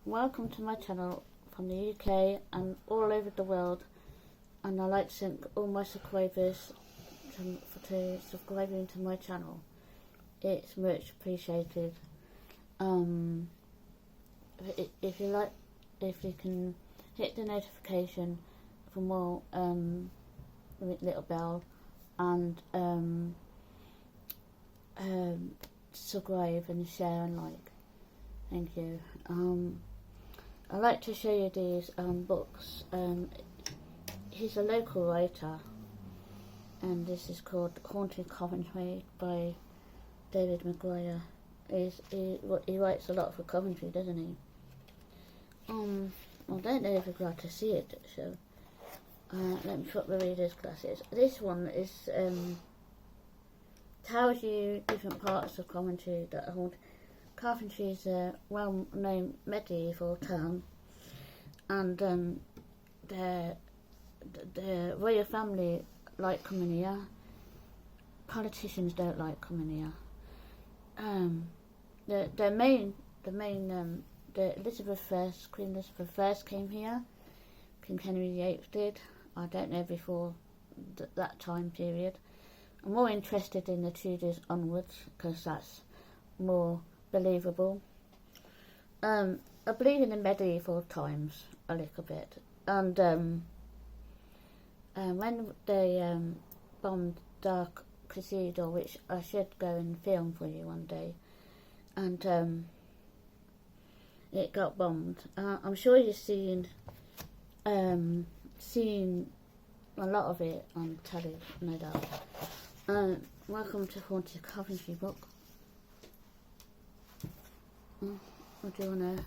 Welcome to my channel from the UK and all over the world, and I'd like to thank all my subscribers to subscribing to my channel. It's much appreciated. If you can hit the notification for more little bell and subscribe and share and like. Thank you. I'd like to show you these books. He's a local writer, and this is called Haunted Coventry by David McGuire. He writes a lot for Coventry, doesn't he? I don't know if you're glad to see it, so let me put the reader's glasses. This one is tells you different parts of Coventry that are haunted. Coventry is a well-known medieval town, and the royal family like coming here. Politicians don't like coming here. The Elizabeth I, Queen Elizabeth I came here. King Henry VIII did. I don't know before that time period. I'm more interested in the Tudors onwards because that's more believable. I believe in the medieval times a little bit, and when they bombed Dark Cathedral, which I should go and film for you one day, and it got bombed. I'm sure you've seen a lot of it on telly, no doubt. Welcome to Haunted Coventry book. What do you want to...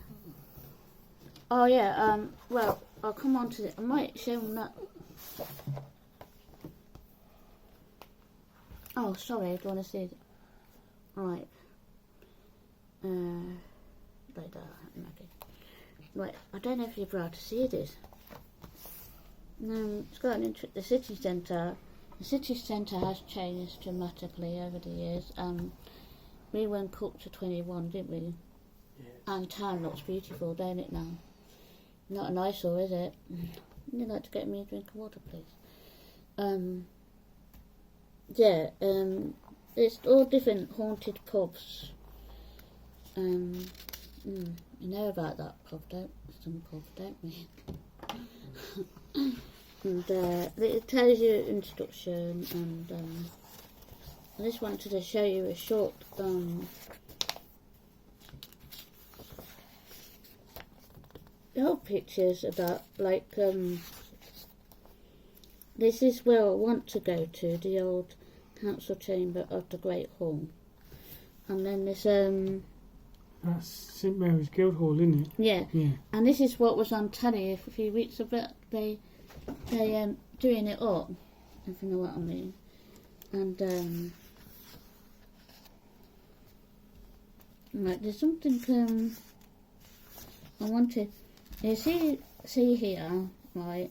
Oh yeah, well, I'll come on to it. I might show them that. Oh, sorry, I don't want to see it. Right. Like that, okay. Right, I don't know if you're proud to see this. It's got the city centre. The city centre has changed dramatically over the years. We went up to 21, didn't we? Yes. And town looks beautiful, don't it now? Not an eyesore, is it? You'd like to get me a drink of water, please? It's all different haunted pubs. You know about that pub, some pub, don't we? And it tells you instruction, and I just wanted to show you a short old pictures about, like, this is where I want to go to, the old council chamber of the Great Hall. And then there's that's St Mary's Guildhall, isn't it? yeah. Yeah. And this is what was on telly a few weeks ago. They doing it up, if you know what I mean. And right, there's something I want to. You see here, right?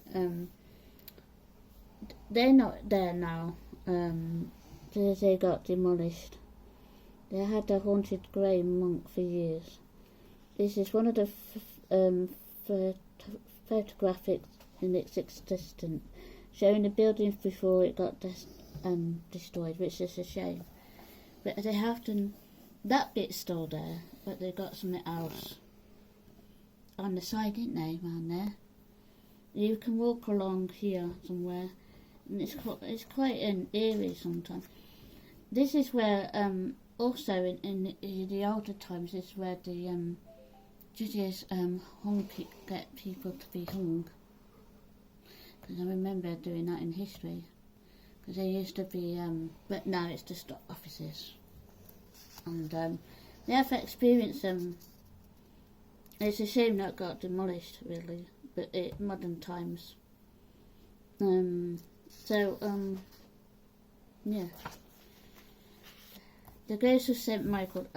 They're not there now. They got demolished. They had a haunted grey monk for years. This is one of the photographics in its existence, showing the buildings before it got destroyed, which is a shame. But they have to. That bit's still there, but they got something else on the side, didn't they, around there? You can walk along here somewhere, and it's quite an eerie sometimes. This is where also in the older times, this is where the judges get people to be hung. Because I remember doing that in history. Because they used to be, but now it's just offices. And they have experienced it's a shame that got demolished, really, but modern times. Yeah. The Ghost of St Michael.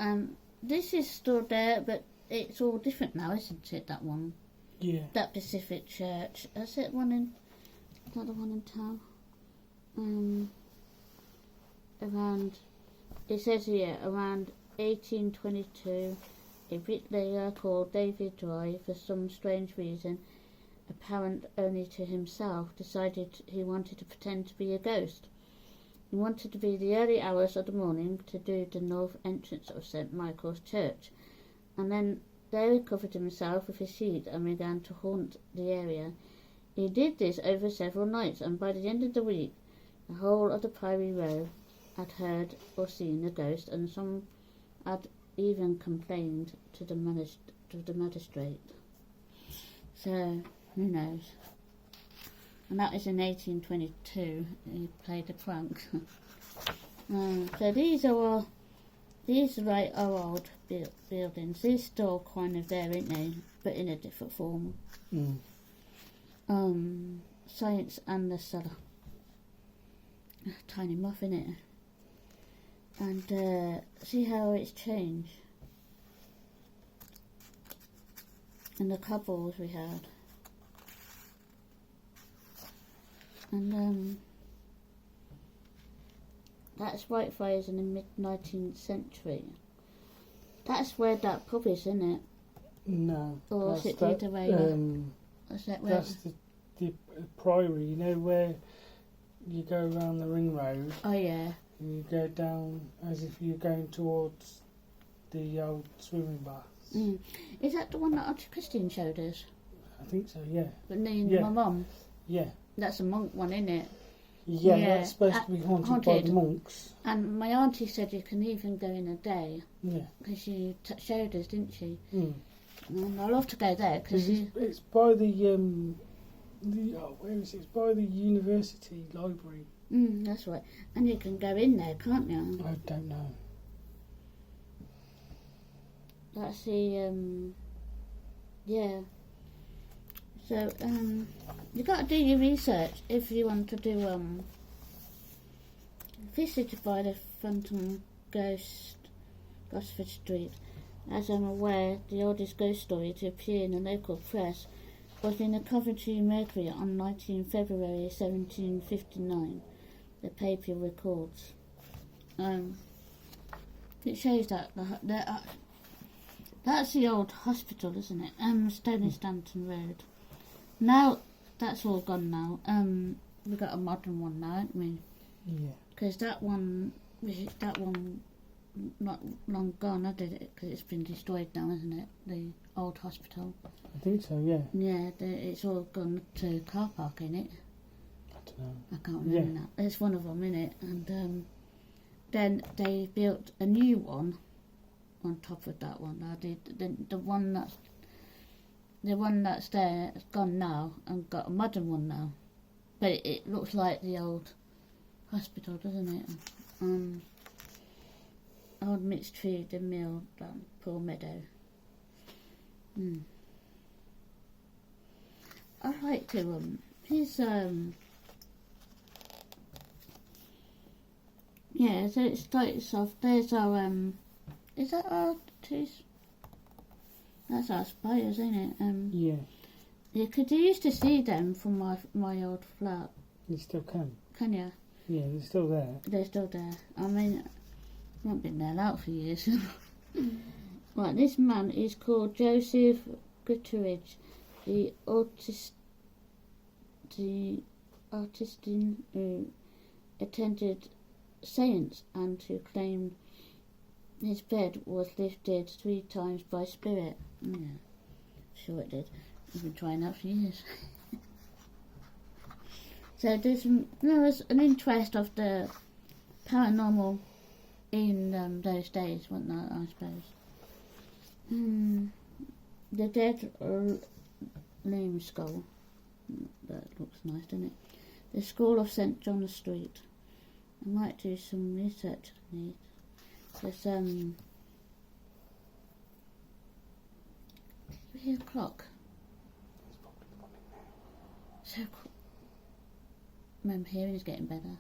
This is still there, but it's all different now, isn't it? That one. Yeah. That Pacific Church. Is it one in? Is that the one in town? Around. It says here around 1822 A bricklayer called David Dry, for some strange reason, apparent only to himself, decided he wanted to pretend to be a ghost. He wanted to be the early hours of the morning to do the north entrance of St. Michael's Church, and then there he covered himself with a sheet and began to haunt the area. He did this over several nights, and by the end of the week, the whole of the Priory Row had heard or seen a ghost, and some had even complained to the magistrate. So, who knows? And that was in 1822. He played a prank. So these are our old buildings. They're still kind of there, aren't they? But in a different form. Science and the Cellar. Tiny muff, innit? And see how it's changed. And the cupboards we had. And that's Whitefriars in the mid-19th century. That's where that pub is, isn't it? No. Or is it the other way? That's the Priory, you know, where you go around the ring road. Oh, yeah. And you go down as if you're going towards the old swimming baths. Is that the one that Auntie Christine showed us? I think so, yeah. But me and my mum? Yeah. That's a monk one, isn't it? Yeah, that's supposed to be haunted by the monks. And my auntie said you can even go in a day. Yeah. Because she showed us, didn't she? And I'd love to go there. Cause it's by the where is it? It's by the university library. That's right. And you can go in there, can't you? I don't know. That's the, yeah. So, you got to do your research if you want to do, visited by the Phantom Ghost, Gosford Street. As I'm aware, the oldest ghost story to appear in the local press was in the Coventry Mercury on 19 February 1759. The paper records. It shows that that's the old hospital, isn't it? Stony Stanton Road. Now that's all gone now. We've got a modern one now, haven't we? Yeah. Because that one not long gone, I did it, because it's been destroyed now, isn't it? The old hospital. I think so, yeah. Yeah, it's all gone to car park, innit? I don't know. I can't remember that. It's one of them, innit? And then they built a new one on top of that one. Now the one that's there is gone now and got a modern one now, but it looks like the old hospital, doesn't it? Old mixed tree, the mill, poor Meadow. I'd like to yeah, so it starts off. There's our is that our trees? That's our spires, isn't it? Yeah. You could used to see them from my old flat. You still can. Can you? Yeah, they're still there. They're still there. I mean, I haven't been there out for years. Right, this man is called Joseph Gutteridge, the artisan who attended seance and who claimed his bed was lifted 3 times by spirit. Yeah, sure it did. I've been trying that for years. So there's an interest of the paranormal in those days, wasn't there, I suppose. The dead loom skull. That looks nice, doesn't it? The School of St. John Street. I might do some research on these. There's you hear a clock? So my hearing is getting better.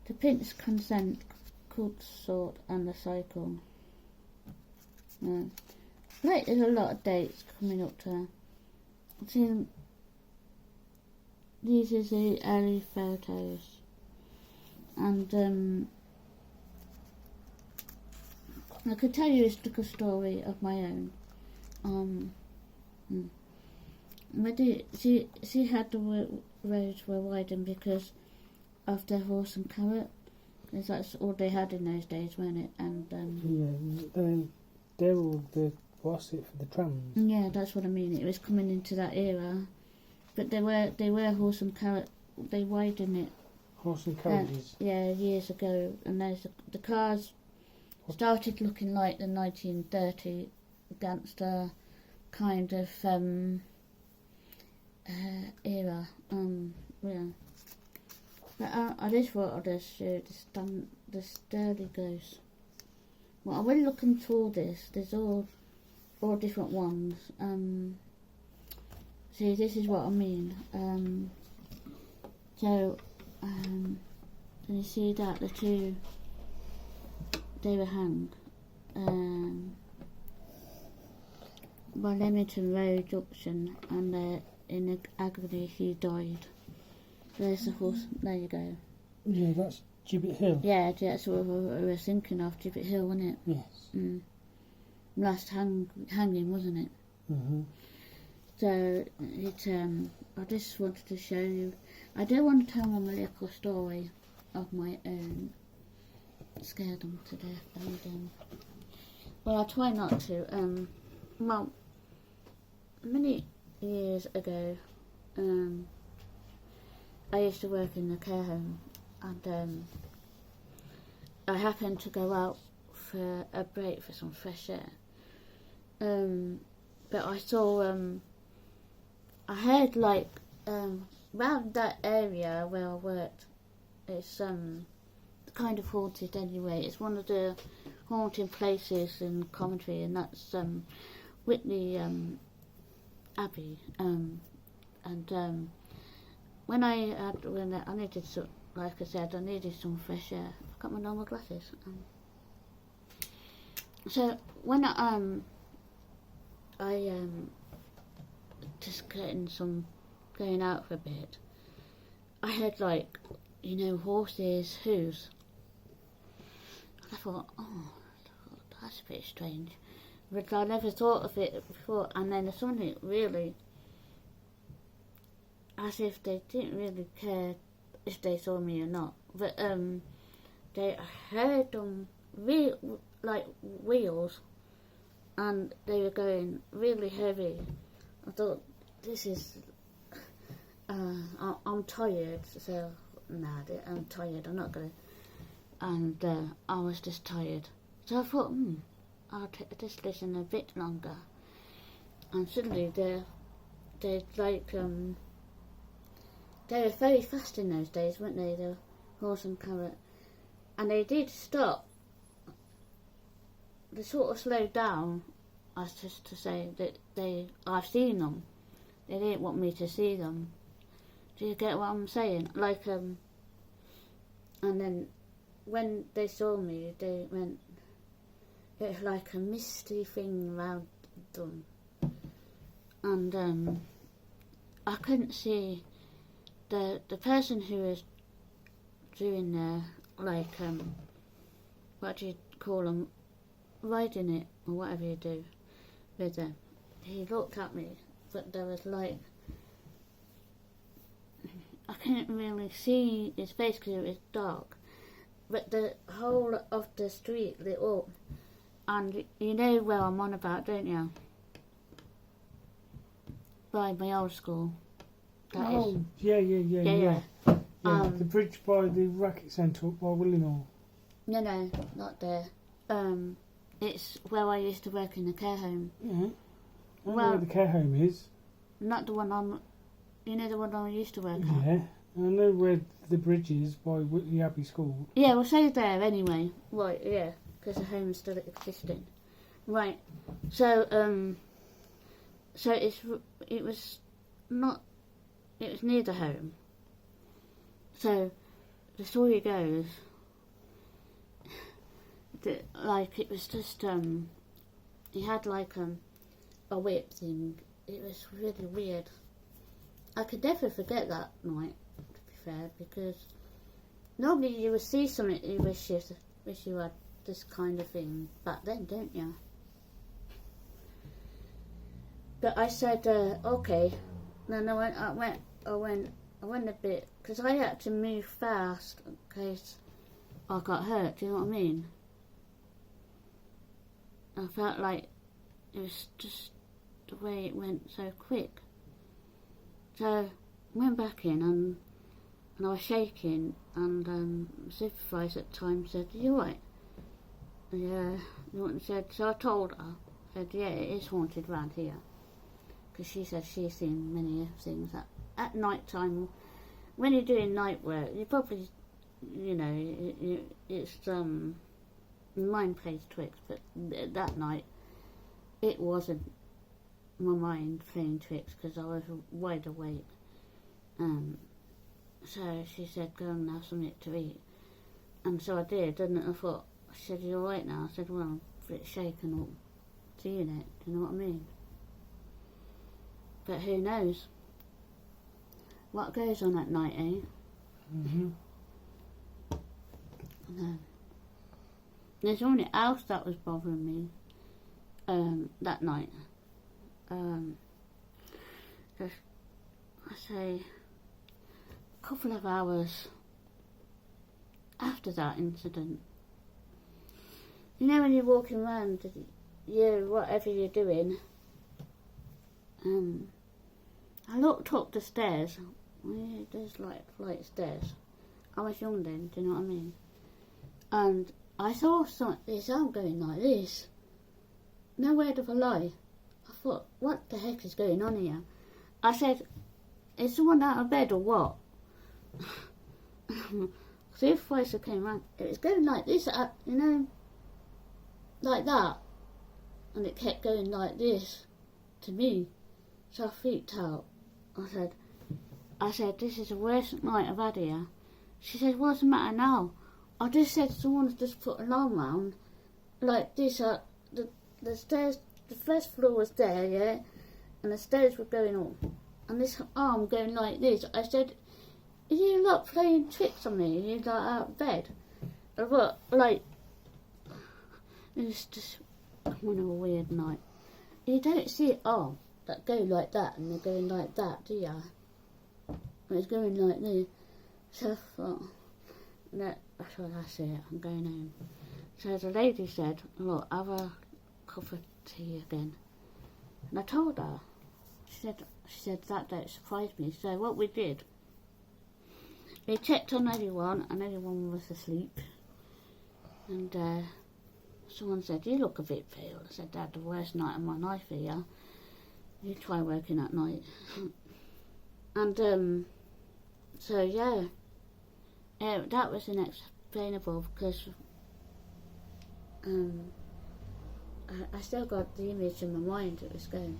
The Prince Consent, Consort and the Cycle. Like there's a lot of dates coming up to see, these are the early photos, and I could tell you a little story of my own. She had the roads were widened because of the horse and carrot. Because that's all they had in those days, weren't it? And they're all the what's it for the trams? Yeah, that's what I mean. It was coming into that era, but they were horse and carrot. They widened it. Horse and carriages. Years ago, and the cars started looking like the 1930 gangster kind of era. Yeah. But I just thought I'd just show the sturdy goes. Well, I'm really looking into all this. There's all different ones. See, this is what I mean. Can you see that the two they were hanged by Leamington Road Junction, and in agony he died. There's the horse. There you go. Yeah, that's Gibbet Hill. Yeah, that's what we were thinking of. Gibbet Hill, wasn't it? Yes. Last hanging, wasn't it? Mm-hmm. So I just wanted to show you. I do want to tell them a little story of my own. Scared them to death, and well, I try not to. Well, many years ago, I used to work in the care home, and I happened to go out for a break for some fresh air. But I saw, I heard like around that area where I worked, it's kind of haunted anyway. It's one of the haunted places in Coventry, and that's Whitney Abbey. And when I needed some, like I said, I needed some fresh air. I've got my normal glasses. So when I just going out for a bit, I heard like, horses' hooves. I thought, oh, that's a bit strange. But I never thought of it before, and then there's something really, as if they didn't really care if they saw me or not. But I heard them like wheels, and they were going really heavy. I thought, this is, I'm tired, so I'm tired, I'm not going to, and I was just tired. So I thought, I'll just listen a bit longer. And suddenly they're like, they were very fast in those days, weren't they, the horse and carrot. And they did stop. They sort of slowed down, as just to say that I've seen them. They didn't want me to see them. Do you get what I'm saying? Like, and then when they saw me, they went, it was like a misty thing around them. And I couldn't see the person who was doing like, what do you call them, riding it, or whatever you do with them. He looked at me, but there was like, I couldn't really see his face because it was dark, but the whole of the street lit up, and you know where I'm on about, don't you? By my old school. Yeah. The bridge by the racket centre up by Willinghall. No, not there. It's where I used to work in the care home. Yeah. I know where the care home is. Not the one the one I used to work at. Yeah. I know where the bridge is by Whitley Abbey School. Yeah, we'll say there anyway. Right, yeah, because the home is still existing. Right. So it was near the home. So the story goes that like it was just he had like a whip thing. It was really weird. I could never forget that night, to be fair, because normally you would see something you wish you had this kind of thing back then, don't you? But I said, okay. Then I went a bit, because I had to move fast in case I got hurt, do you know what I mean? I felt like it was just the way it went so quick. So I went back in and I was shaking, and the supervisor at the time said, "Are you alright?" Yeah, said, so I told her, said, yeah, it is haunted round here. Because she said she's seen many things at night time. When you're doing night work, you probably, you know, it's mind plays tricks, but that night it wasn't my mind playing tricks because I was wide awake. So she said, go and have something to eat. And so I did, and I thought, she said, you alright now? I said, well, I'm a bit shaken up, seeing it, do you know what I mean? But who knows what goes on at night, eh? Mm-hmm. No. There's something else that was bothering me that night. Just, I say, a couple of hours after that incident. You know when you're walking around, whatever you're doing, I looked up the stairs. There's like flight of stairs. I was young then, do you know what I mean? And I saw this arm going like this. No word of a lie. I thought, what the heck is going on here? I said, is someone out of bed or what? So if Fraser came round, it was going like this, you know, like that. And it kept going like this to me. So I freaked out. I said, this is the worst night I've had here. She said, what's the matter now? I just said someone's just put an alarm round like this. The stairs, the first floor was there, yeah, and the stairs were going up, and this arm going like this. I said, are you like playing tricks on me? Are you like out of bed? But like, it was just one of a weird night. You don't see arms that go like that and they're going like that, do you? And it's going like this. So I thought, that's it, I'm going home. So the lady said, look, have a cup of tea again. And I told her. She said that don't surprise me. So what we did, we checked on everyone, and everyone was asleep. And someone said, you look a bit pale. I said, Dad, the worst night of my life here. You try working at night. And so yeah, that was inexplainable because I still got the image in my mind. It was going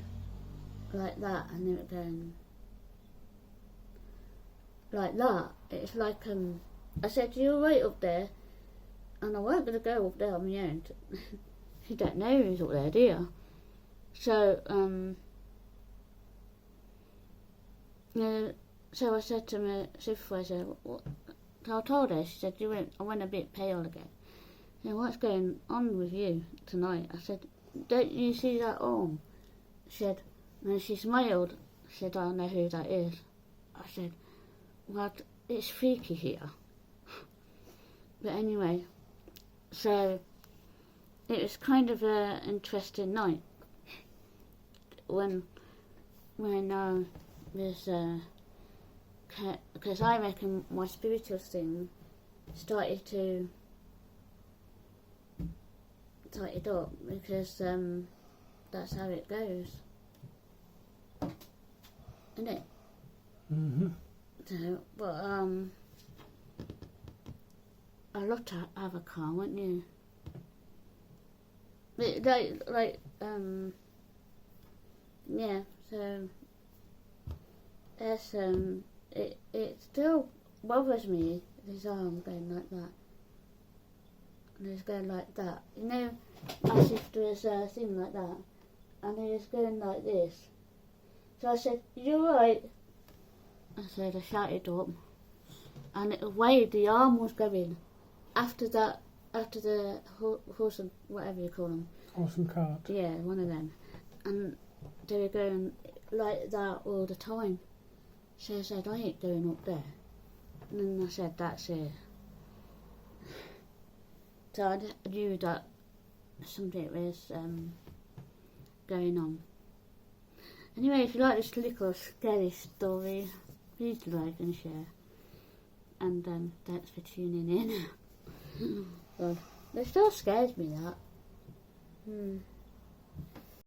like that, and then it going like that. It's like I said, you're right up there, and I weren't going to go up there on my own. You don't know who's up there, do you? So so I said to my supervisor, I told her, she said, I went a bit pale again. I said, what's going on with you tonight? I said, don't you see that arm? She said, and she smiled. She said, I know who that is. I said, well, it's freaky here. But anyway, so it was kind of an interesting night when there's because I reckon my spiritual thing started up because that's how it goes, isn't it? Mm-hmm. So, but I love to have a car, wouldn't you? But yeah. So there's it still bothers me, this arm going like that. And it's going like that. You know, as if there was a thing like that. And it was going like this. So I said, you alright? I said, I shouted up. And the way the arm was going, after that after the horse and whatever you call them. Horse and cart. Yeah, one of them. And they were going like that all the time. So I said, I ain't going up there. And then I said, that's it. So I knew that something was going on. Anyway, if you like this little scary story, please like and share. And thanks for tuning in. God, it still scares me, that.